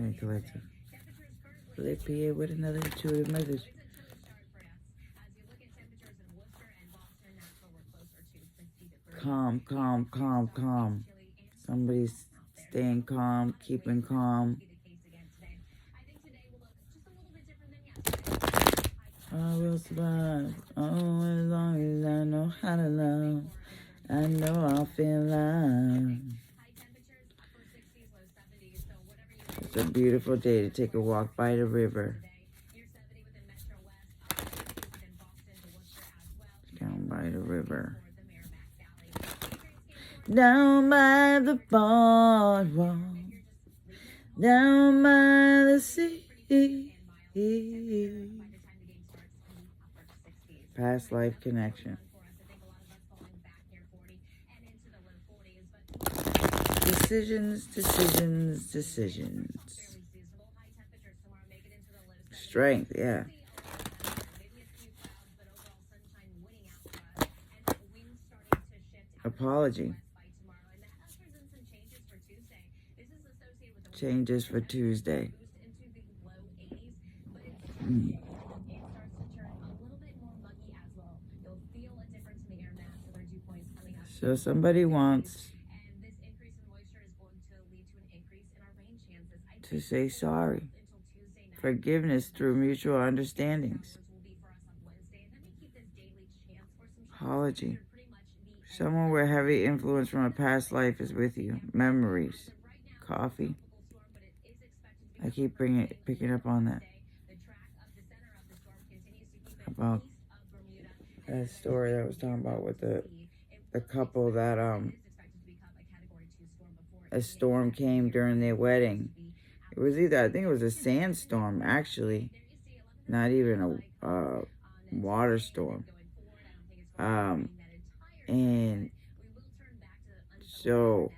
Harmony Collective. Flip here with another intuitive message. Calm, calm, calm, calm. Somebody's staying calm, keeping calm. I will survive. Oh, as long as I know how to love, I know I'll feel love. It's a beautiful day to take a walk by the river. Down by the river. Down by the boardwalk. Down by the sea. Past life connection. Decisions, decisions, decisions. Strength, yeah. Apology. Changes for Tuesday. So somebody wants to say sorry. Forgiveness through mutual understandings. Apology. Someone with heavy influence from a past life is with you. Memories. Coffee. I keep picking up on that. About that story that I was talking about with the couple that a storm came during their wedding. It was I think it was a sandstorm, actually. Not even a water storm. And so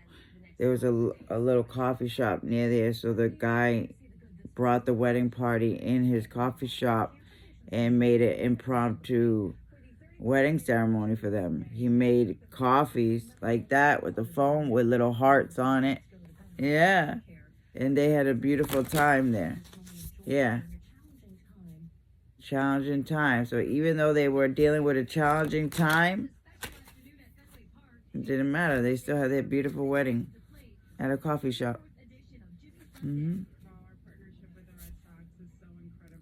there was a little coffee shop near there. So the guy brought the wedding party in his coffee shop and made an impromptu wedding ceremony for them. He made coffees like that with the foam with little hearts on it. Yeah. And they had a beautiful time there. Yeah. Challenging time. So even though they were dealing with a challenging time, it didn't matter. They still had their beautiful wedding at a coffee shop.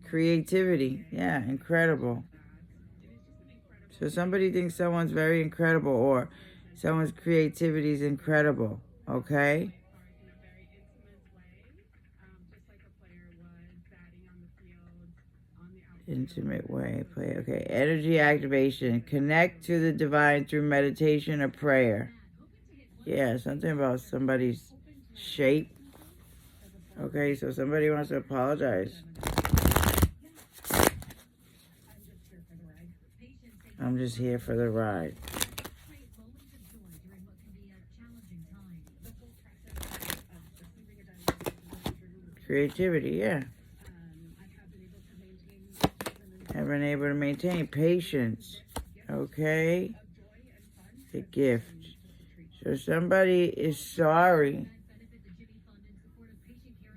Creativity. Yeah, incredible. So somebody thinks someone's very incredible or someone's creativity is incredible. Okay? Intimate way, play. Okay, energy activation. Connect to the divine through meditation or prayer. Yeah, something about somebody's shape. Okay, so somebody wants to apologize. I'm just here for the ride. Creativity, yeah. Have been able to maintain patience. Okay? The gift. So somebody is sorry.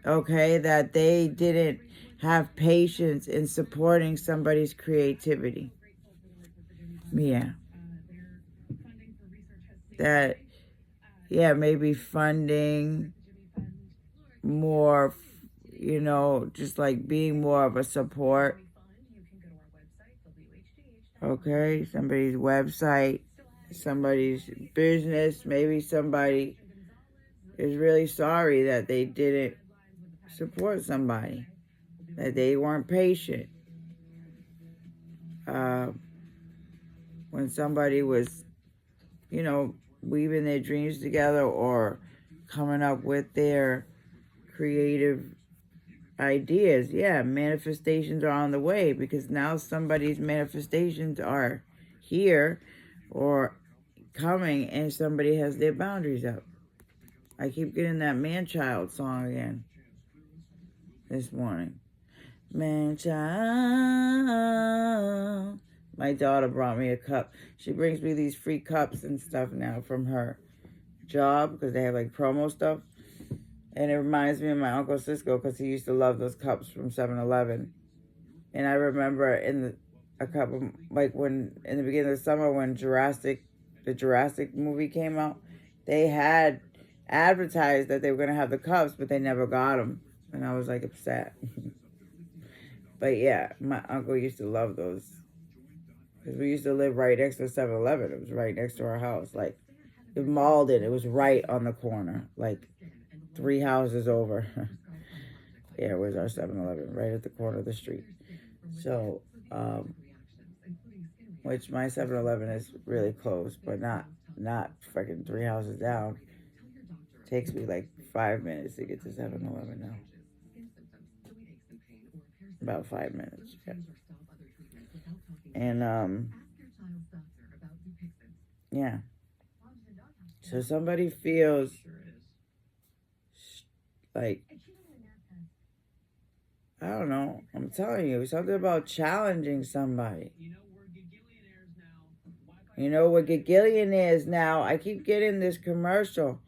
Okay, that they didn't have patience in supporting somebody's creativity. Yeah. That, yeah, maybe funding more, just like being more of a support. Okay, somebody's website, somebody's business, maybe somebody is really sorry that they didn't support somebody, that they weren't patient. When somebody was, weaving their dreams together or coming up with their creative ideas. Yeah, manifestations are on the way because now somebody's manifestations are here or coming and somebody has their boundaries up. I keep getting that Man-Child song again this morning. Man-Child. My daughter brought me a cup. She brings me these free cups and stuff now from her job because they have like promo stuff. And it reminds me of my Uncle Cisco because he used to love those cups from 7-Eleven. And I remember a couple, like when, in the beginning of the summer when the Jurassic movie came out, they had advertised that they were going to have the cups, but they never got them. And I was like upset. But yeah, my uncle used to love those. Because we used to live right next to 7-Eleven. It was right next to our house. Like, in Malden, it was right on the corner. Like, 3 houses over. Yeah, it was our 7-Eleven, right at the corner of the street. So, which my 7-Eleven is really close, but not freaking 3 houses down. Takes me like 5 minutes to get to 7-Eleven now. About 5 minutes. Yeah. And yeah. So somebody feels like, I don't know, I'm telling you, something about challenging somebody. You know, we're gagillionaires now. I keep getting this commercial.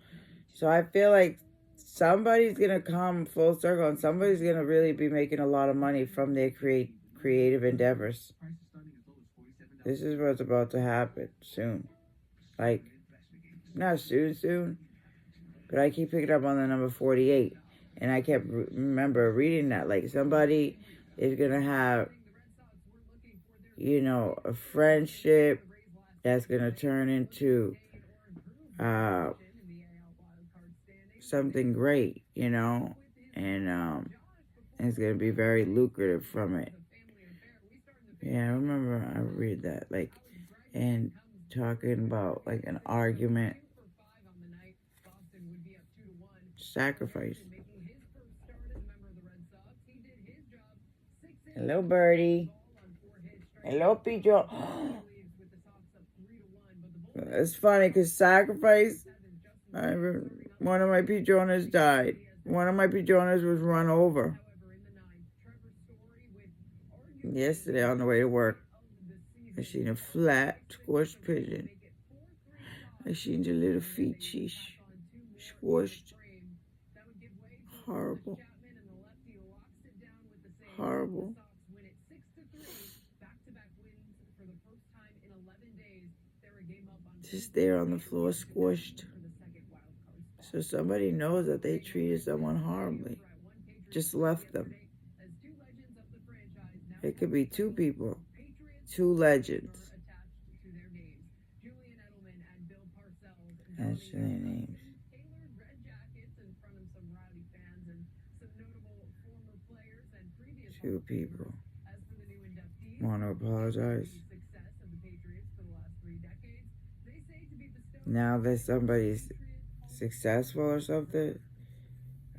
So I feel like somebody's going to come full circle and somebody's going to really be making a lot of money from their creative endeavors. This is what's about to happen soon. Like, not soon. But I keep picking up on the number 48. And I kept remember reading that. Like, somebody is going to have, you know, a friendship that's going to turn into something great, you know, and it's going to be very lucrative from it. Yeah, I remember I read that, like, and talking about, like, an argument. Sacrifice. Hello, Birdie. Hello, Pigeon. It's funny because Sacrifice, one of my pigeonas died. One of my pigeonas was run over yesterday on the way to work. I seen a flat, squished pigeon. I seen the little feet, squished. Horrible. Horrible. Just there on the floor, squished. So somebody knows that they treated someone horribly. Just left them. It could be 2 people. 2 legends. That's their names. 2 people. Want to apologize? Now that somebody's successful or something?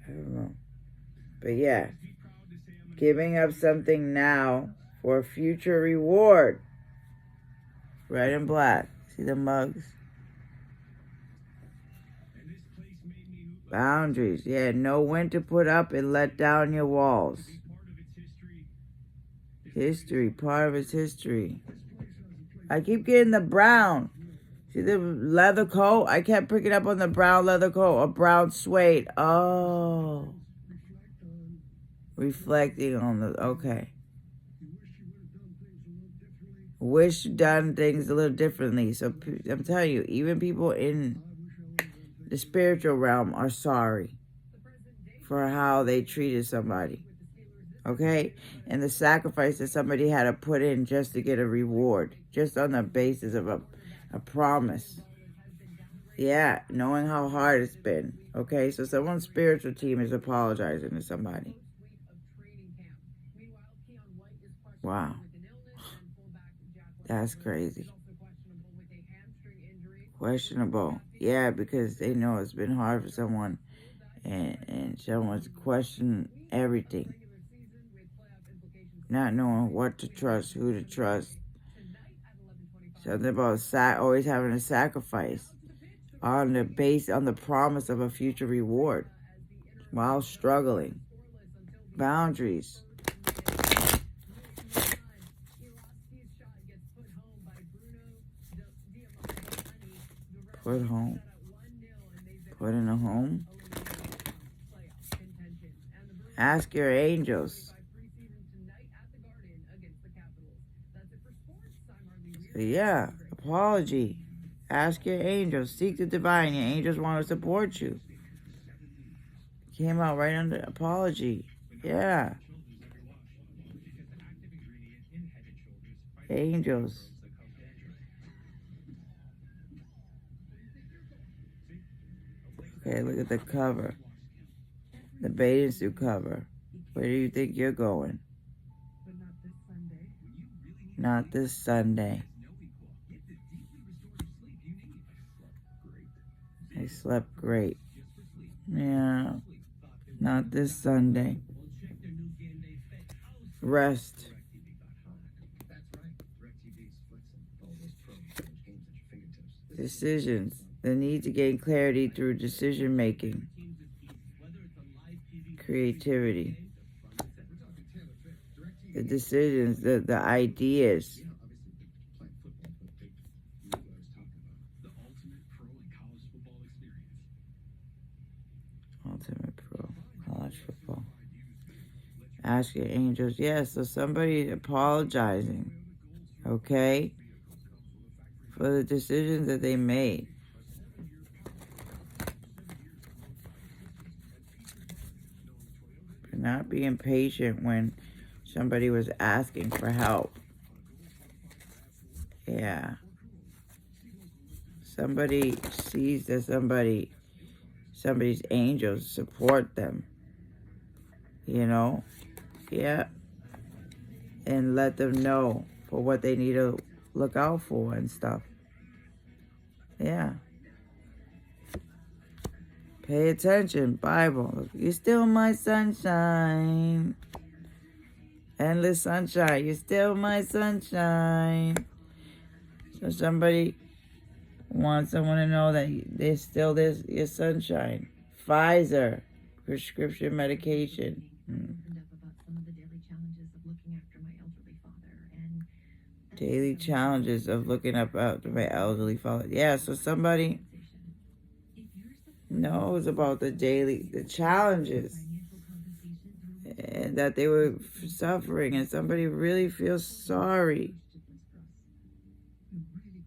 I don't know. But yeah, giving up something now for a future reward. Red and black. See the mugs? Boundaries. Yeah, know when to put up and let down your walls. History. Part of its history. I keep getting the brown. See the leather coat? I kept picking up on the brown leather coat. A brown suede. Oh. Reflecting on the... Okay. Wish done things a little differently. So I'm telling you, even people in the spiritual realm are sorry for how they treated somebody. Okay? And the sacrifice that somebody had to put in just to get a reward. Just on the basis of a promise. Yeah, knowing how hard it's been. Okay? So someone's spiritual team is apologizing to somebody. Wow. That's crazy. Questionable. Yeah, because they know it's been hard for someone and someone's questioning everything. Not knowing what to trust, who to trust. Something about always having a sacrifice on the promise of a future reward while struggling. Boundaries. Put home. Put in a home. Ask your angels. So yeah, apology. Ask your angels. Seek the divine. Your angels want to support you. Came out right under apology. Yeah. Angels. Okay, look at the cover. The bathing suit cover. Where do you think you're going? Not this Sunday. I slept great. Yeah. Not this Sunday. Rest. Decisions. The need to gain clarity through decision making. Creativity. The decisions, the ideas. Ultimate Pro College Football. Ask your angels. Yes, so somebody apologizing, okay, for the decisions that they made. For not being patient when somebody was asking for help. Yeah. Somebody sees that somebody's angels support them. You know? Yeah. And let them know for what they need to look out for and stuff. Yeah. Pay attention. Bible. You're still my sunshine. Endless sunshine. You're still my sunshine. So somebody wants someone to know that they're still this your sunshine. Pfizer. Prescription medication. Daily challenges of looking up after my elderly father. Yeah, so somebody knows about the challenges and that they were suffering, and somebody really feels sorry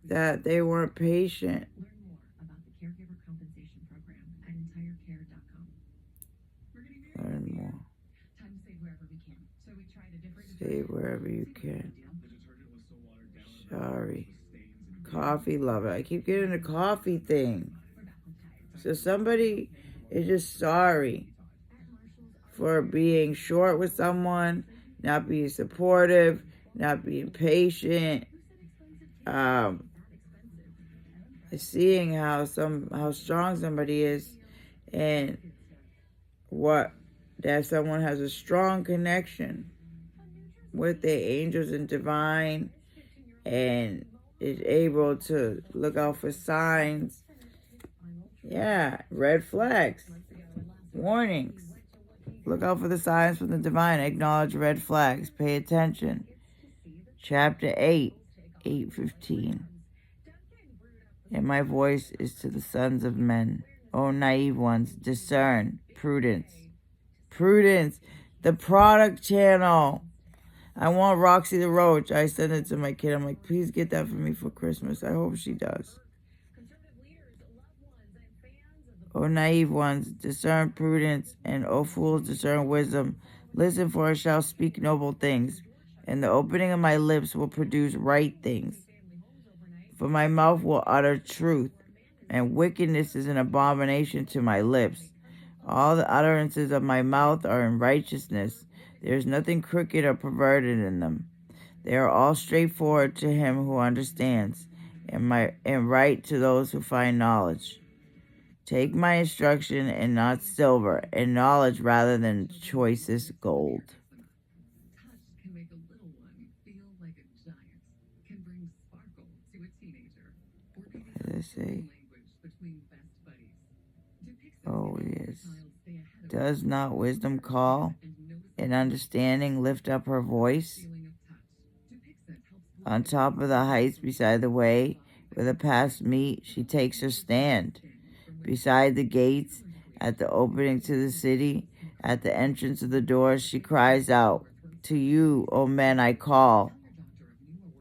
that they weren't patient. Learn more. Save wherever you can. Sorry. Coffee lover. I keep getting the coffee thing. So somebody is just sorry for being short with someone, not being supportive, not being patient, seeing how strong somebody is, and that someone has a strong connection with their angels and divine, and is able to look out for signs. Yeah, red flags, warnings. Look out for the signs from the divine. Acknowledge red flags. Pay attention. Chapter 8, 8:15. And my voice is to the sons of men. O naive ones, discern. Prudence. Prudence. The product channel. I want Roxy the Roach. I sent it to my kid. I'm like, please get that for me for Christmas. I hope she does. O naive ones, discern prudence, and O fools, discern wisdom. Listen, for I shall speak noble things, and the opening of my lips will produce right things. For my mouth will utter truth, and wickedness is an abomination to my lips. All the utterances of my mouth are in righteousness. There is nothing crooked or perverted in them. They are all straightforward to him who understands, and right to those who find knowledge. Take my instruction and not silver, and knowledge rather than choicest gold. What did I say? Oh, yes. Does not wisdom call, and understanding lift up her voice? On top of the heights beside the way where the paths meet, she takes her stand. Beside the gates, at the opening to the city, At the entrance of the door, she cries out, "To you, O men, I call."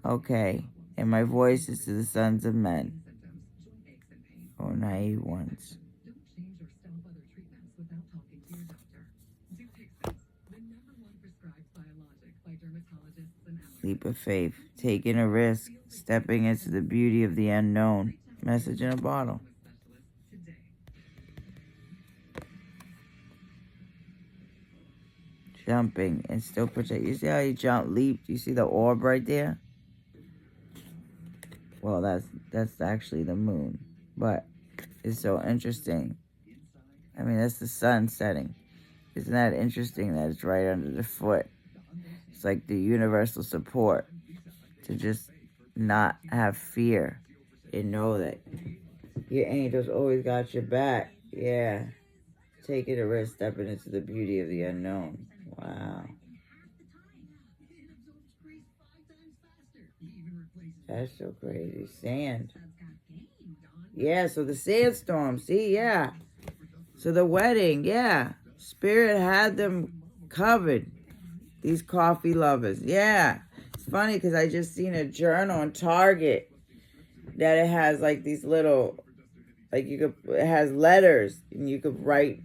Okay. And my voice is to the sons of men, O naive ones. Leap of faith, taking a risk, stepping into the beauty of the unknown. Message in a bottle. Jumping and still protect. You see how he leaped? You see the orb right there? Well, that's actually the moon, but it's so interesting. I mean, that's the sun setting. Isn't that interesting that it's right under the foot? It's like the universal support to just not have fear and know that your angels always got your back. Yeah. Taking a risk, stepping into the beauty of the unknown. Wow. That's so crazy. Sand. Yeah, so the sandstorm. See, yeah. So the wedding, yeah. Spirit had them covered. These coffee lovers. Yeah. It's funny because I just seen a journal in Target that it has like these little, like it has letters and you could write,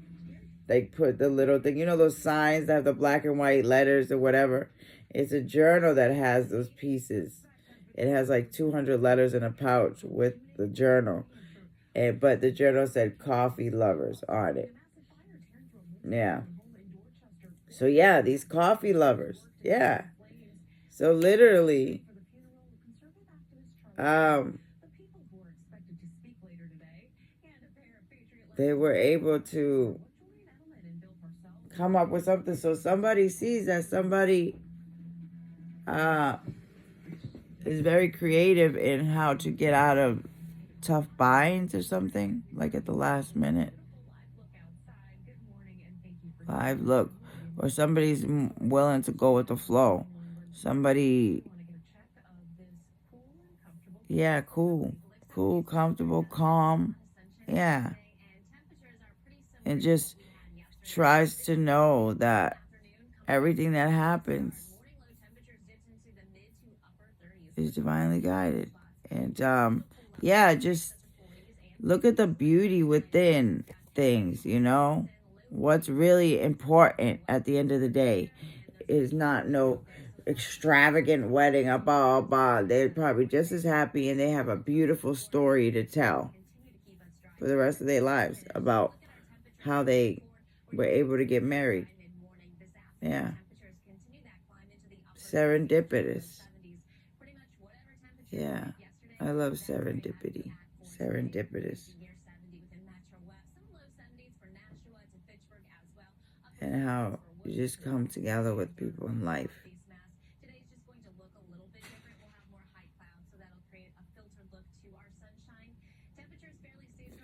like put the little thing, you know those signs that have the black and white letters or whatever? It's a journal that has those pieces. It has like 200 letters in a pouch with the journal. But the journal said coffee lovers on it. Yeah. So yeah, these coffee lovers. Yeah. So literally, they were able to come up with something. So somebody sees that somebody is very creative in how to get out of tough binds or something, like at the last minute. Live look. Or somebody's willing to go with the flow. Somebody, yeah, cool, comfortable, calm, yeah, and just tries to know that everything that happens is divinely guided. And yeah, just look at the beauty within things, you know? What's really important at the end of the day is not no extravagant wedding, they're probably just as happy and they have a beautiful story to tell for the rest of their lives about how they were able to get married. Yeah. Serendipitous. Yeah. I love serendipity. Serendipitous. And how you just come together with people in life.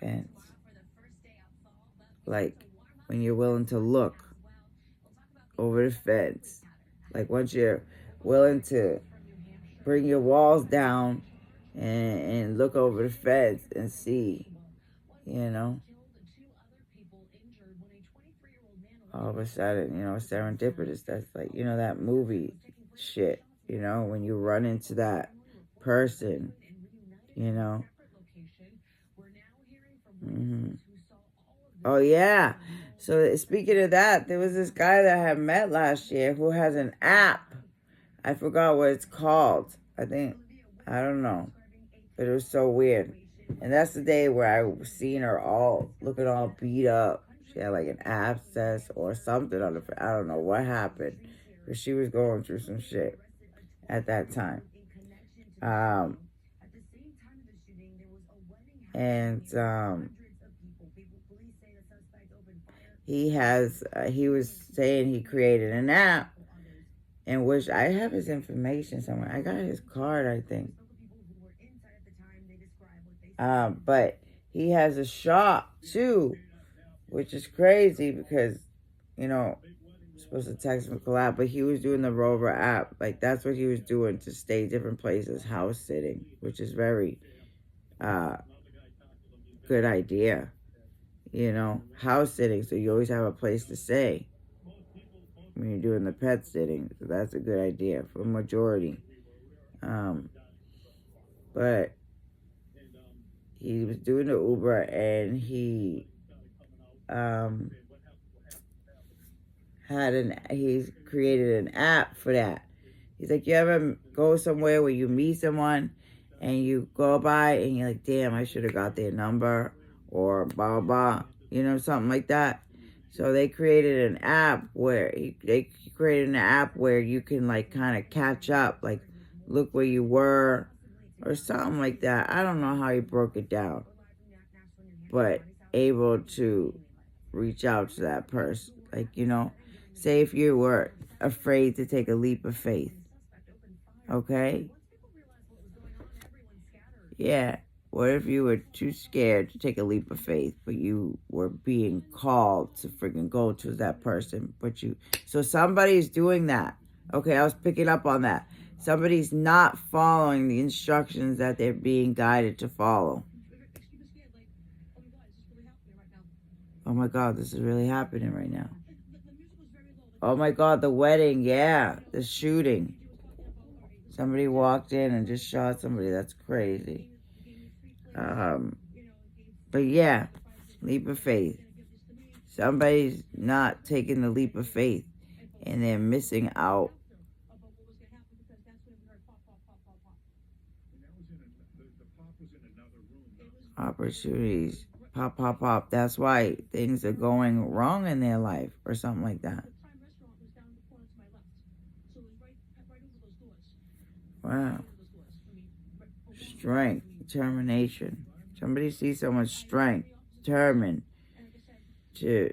Fence. Like when you're willing to look over the fence. Like once you're willing to bring your walls down and look over the fence and see, you know. All of a sudden, you know, serendipitous. That's like, you know, that movie shit, you know, when you run into that person, you know. Mm-hmm. Oh, yeah. So speaking of that, there was this guy that I had met last year who has an app. I forgot what it's called. I don't know. But it was so weird. And that's the day where I seen her all looking all beat up. She had like an abscess or something on her. I don't know what happened. But she was going through some shit at that time. He was saying he created an app in which I have his information somewhere. I got his card, I think. But he has a shop too, which is crazy because, you know, I'm supposed to text him a collab, but he was doing the Rover app. Like that's what he was doing to stay different places, house sitting, which is very good idea. You know, house sitting, so you always have a place to stay. when you're doing the pet sitting. So that's a good idea for majority. But he was doing the Uber and he he's created an app for that. He's like, you ever go somewhere where you meet someone and you go by and you're like, damn, I should have got their number or blah, blah, something like that. So they created an app where you can like kind of catch up, like look where you were or something like that. I don't know how he broke it down, but able to reach out to that person. Like, say if you were afraid to take a leap of faith. Okay? Yeah. What if you were too scared to take a leap of faith, but you were being called to freaking go to that person, so somebody's doing that. Okay, I was picking up on that. Somebody's not following the instructions that they're being guided to follow. Oh my God, this is really happening right now. Oh my God, the wedding, yeah, the shooting. Somebody walked in and just shot somebody. That's crazy. But yeah, leap of faith. Somebody's not taking the leap of faith and they're missing out. Opportunities. Pop, pop, pop. That's why things are going wrong in their life or something like that. Wow. Strength, determination. Somebody sees someone's strength, determined to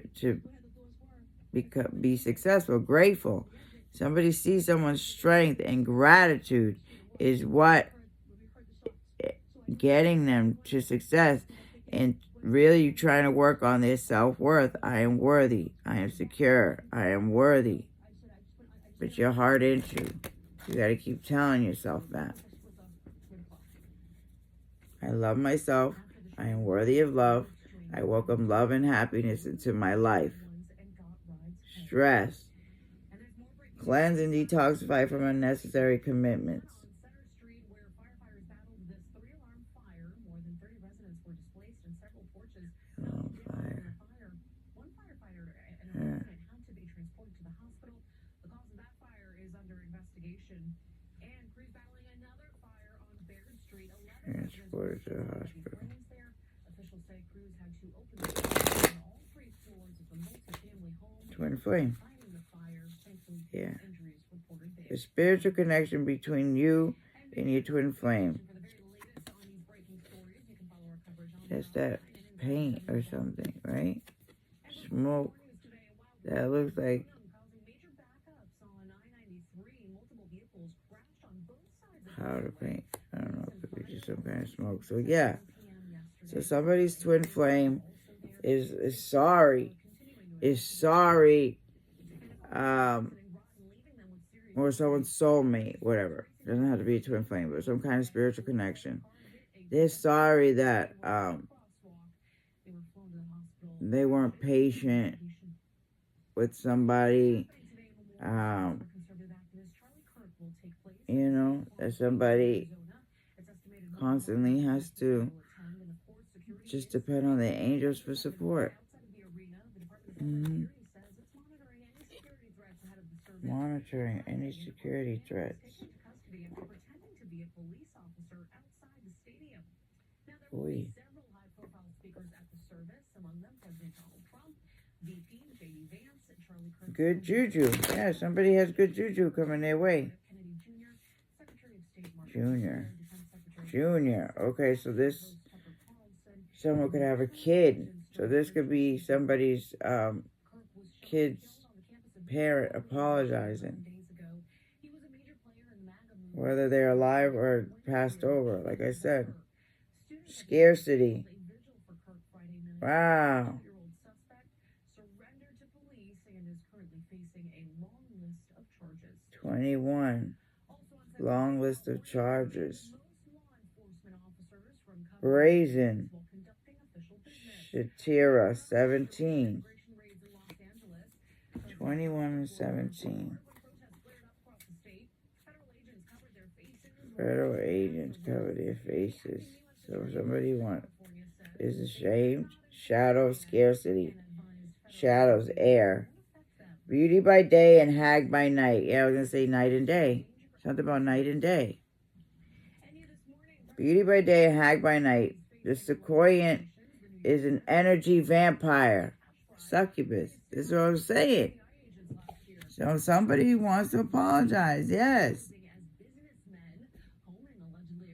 be successful, grateful. Somebody sees someone's strength and gratitude is what getting them to success, and really trying to work on their self-worth. I am worthy. I am secure. I am worthy. Put your heart into. You got to keep telling yourself that. I love myself. I am worthy of love. I welcome love and happiness into my life. Stress. Cleanse and detoxify from unnecessary commitments. Oh, fire. Yeah. Transported to the hospital. Twin flame. Yeah. The spiritual connection between you and your twin flame. That's that paint or something, right? Smoke. That looks like powder paint. I don't know if it was just some kind of smoke. So yeah. So somebody's twin flame is sorry. Or someone's soulmate, whatever. Doesn't have to be a twin flame, but some kind of spiritual connection. They're sorry that they weren't patient with somebody. That somebody constantly has to just depend on the angels for support. Monitoring any security threats. Oy. Good juju. Yeah, somebody has good juju coming their way. Junior. Okay, so someone could have a kid. So this could be somebody's kid's parent apologizing. Whether they're alive or passed over, like I said. Scarcity. Wow. 21. Long list of charges. Brazen. Shatira, 17. 21 and 17. Federal agents cover their faces. So somebody is ashamed. Shadow, scarcity. Shadows, air. Beauty by day and hag by night. Yeah, I was going to say night and day. Something about night and day. Beauty by day and hag by night. The sequoian is an energy vampire. Succubus. This is what I'm saying. So somebody wants to apologize. Yes.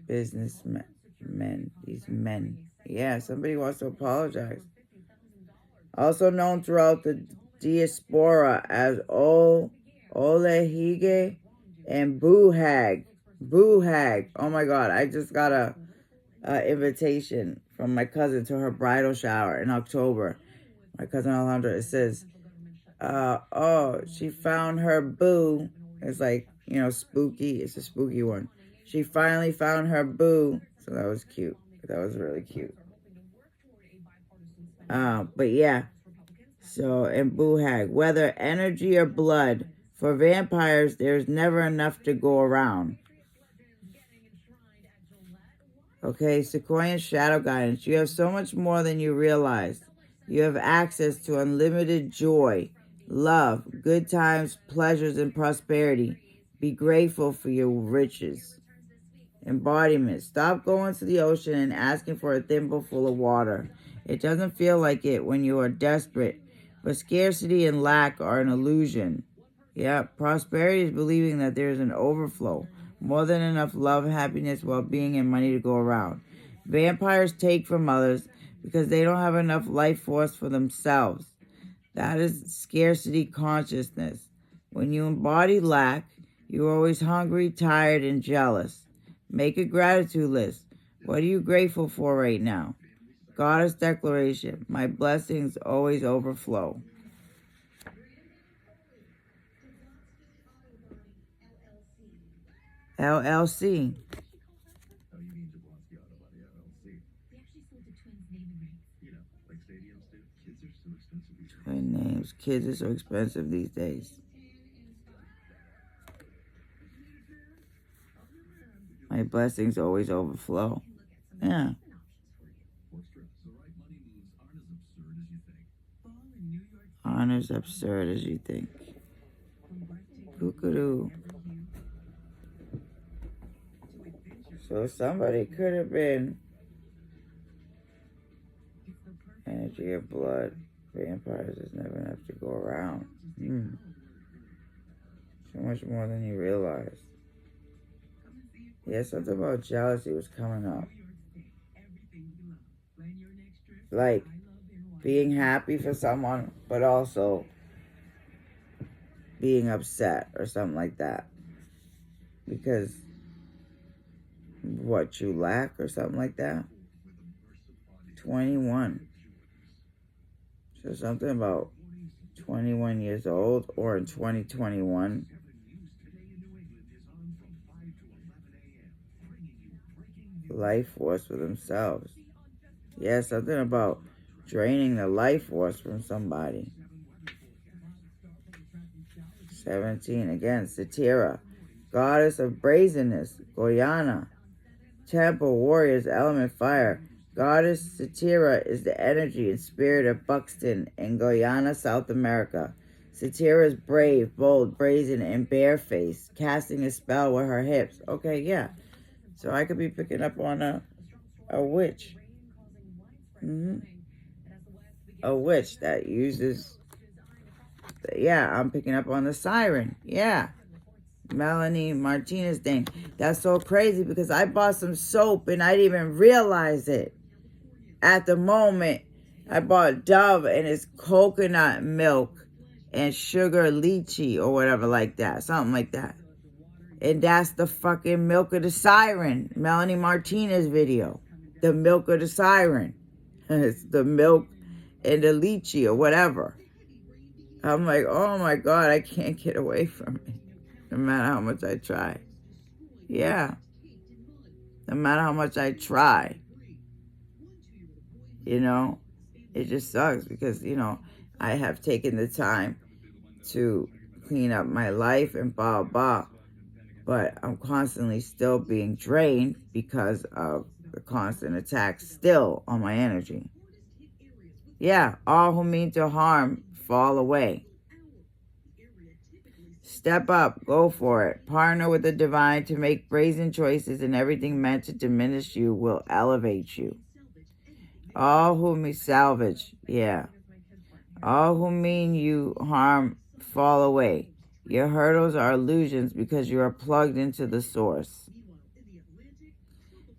Businessmen. Men. These men. Yeah, somebody wants to apologize. Also known throughout the diaspora as Olehige and Boo Hag. Boo Hag. Oh my God, I just got a invitation from my cousin to her bridal shower in October. My cousin Alejandra, it says, she found her boo. It's like, spooky. It's a spooky one. She finally found her boo. So that was cute. That was really cute. But yeah. So, and Boo Hag. Whether energy or blood, for vampires, there's never enough to go around. Okay, Sequoian Shadow Guidance. You have so much more than you realize. You have access to unlimited joy, love, good times, pleasures, and prosperity. Be grateful for your riches. Embodiment. Stop going to the ocean and asking for a thimble full of water. It doesn't feel like it when you are desperate, but scarcity and lack are an illusion. Yeah, prosperity is believing that there is an overflow, more than enough love, happiness, well-being, and money to go around. Vampires take from others because they don't have enough life force for themselves. That is scarcity consciousness. When you embody lack, you're always hungry, tired, and jealous. Make a gratitude list. What are you grateful for right now? Goddess declaration. My blessings always overflow. LLC. Twin names. Kids are so expensive these days. My blessings always overflow. Yeah. Aren't as absurd as you think. Kookadoo. So somebody could have been energy of blood. Vampires, there's never enough to go around. So much more than you realize. Yeah, something about jealousy was coming up. Like being happy for someone, but also being upset or something like that. Because what you lack or something like that. 21. So something about 21 years old or in 2021. Life force for themselves. Yeah, something about draining the life force from somebody. 17, again, Satira. Goddess of brazenness, Guyana. Temple, warriors, element, fire. Goddess Satira is the energy and spirit of Buxton in Guyana, South America. Satira is brave, bold, brazen, and barefaced, casting a spell with her hips. Okay, yeah. So I could be picking up on a witch. A witch that uses... Yeah, I'm picking up on the siren. Yeah. Melanie Martinez thing. That's so crazy because I bought some soap and I didn't even realize it. At the moment, I bought Dove and it's coconut milk and sugar lychee or whatever like that. Something like that. And that's the fucking milk of the siren. Melanie Martinez video. The milk of the siren. It's the milk and the lychee or whatever. I'm like, oh my God, I can't get away from it. No matter how much I try. Yeah. No matter how much I try. It just sucks because, I have taken the time to clean up my life and blah, blah. But I'm constantly still being drained because of the constant attacks still on my energy. Yeah, all who mean to harm fall away. Step up, go for it. Partner with the divine to make brazen choices, and everything meant to diminish you will elevate you. All who me salvage, yeah. All who mean you harm fall away. Your hurdles are illusions because you are plugged into the source.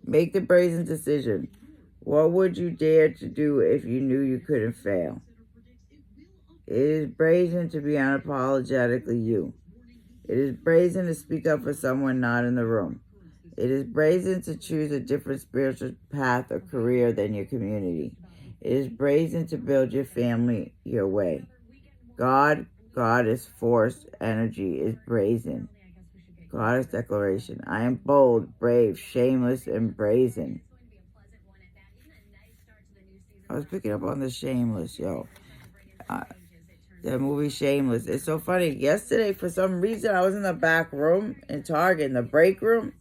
Make the brazen decision. What would you dare to do if you knew you couldn't fail? It is brazen to be unapologetically you. It is brazen to speak up for someone not in the room. It is brazen to choose a different spiritual path or career than your community. It is brazen to build your family your way. Goddess, force, energy is brazen. Goddess declaration. I am bold, brave, shameless, and brazen. I was picking up on the shameless, yo. The movie Shameless. It's so funny. Yesterday, for some reason, I was in the back room in Target, in the break room,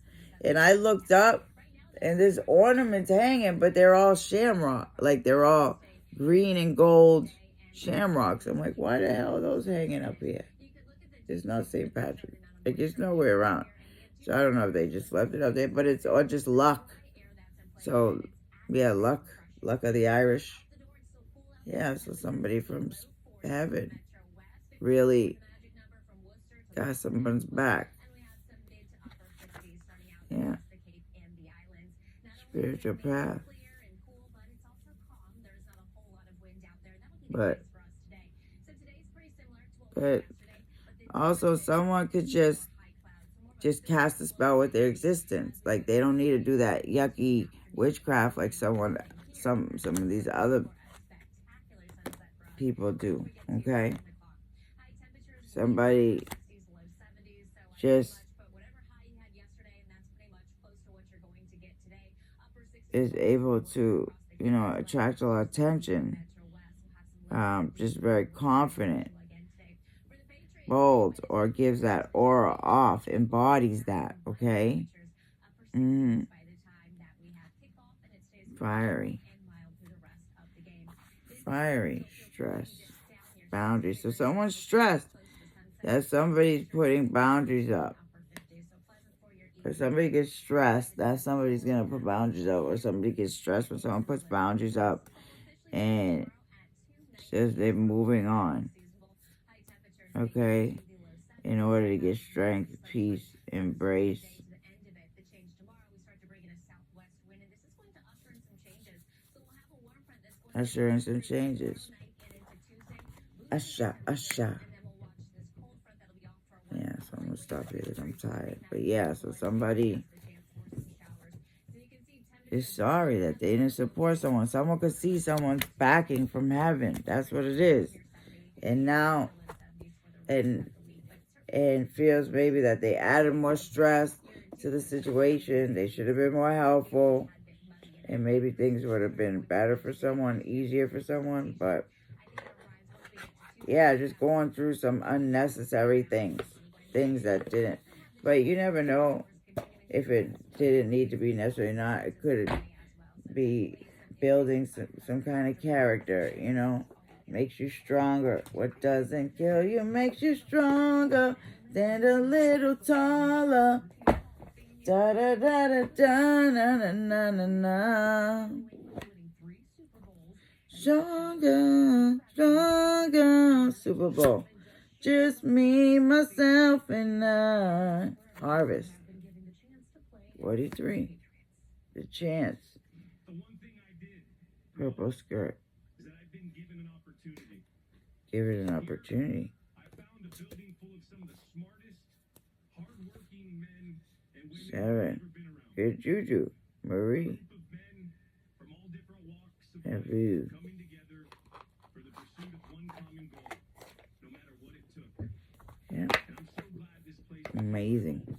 and I looked up, and there's ornaments hanging, but they're all shamrock. Like, they're all green and gold shamrocks. I'm like, why the hell are those hanging up here? It's not St. Patrick. Like, it's nowhere around. So I don't know if they just left it up there, but it's all just luck. So, yeah, luck. Luck of the Irish. Yeah, so somebody from heaven really got someone's back. Yeah. Spiritual path. But also someone could just cast a spell with their existence. Like, they don't need to do that yucky witchcraft like some of these other people do. Okay? Somebody just is able to, attract a lot of attention. Just very confident, bold, or gives that aura off, embodies that, okay? Fiery, stress, boundaries. So someone's stressed that somebody's putting boundaries up. If somebody gets stressed, that somebody's going to put boundaries up. Or somebody gets stressed when someone puts boundaries up and says they're moving on. Okay? In order to get strength, peace, embrace. Ushering some changes. Usher. Yeah, so I'm going to stop here because I'm tired. But yeah, so somebody is sorry that they didn't support someone. Someone could see someone's backing from heaven. That's what it is. And now, and feels maybe that they added more stress to the situation. They should have been more helpful. And maybe things would have been better for someone, easier for someone. But yeah, just going through some unnecessary things that didn't. But you never know if it didn't need to be necessary or not. It could be building some kind of character, makes you stronger. What doesn't kill you makes you stronger, stand a little taller. Da da da da da na na na na na. Stronger, Super Bowl. Just me, myself, and I. Harvest. 43. The Chance. Purple skirt. Give it an opportunity. 7. Good juju. Marie. Navu. Yeah. Amazing.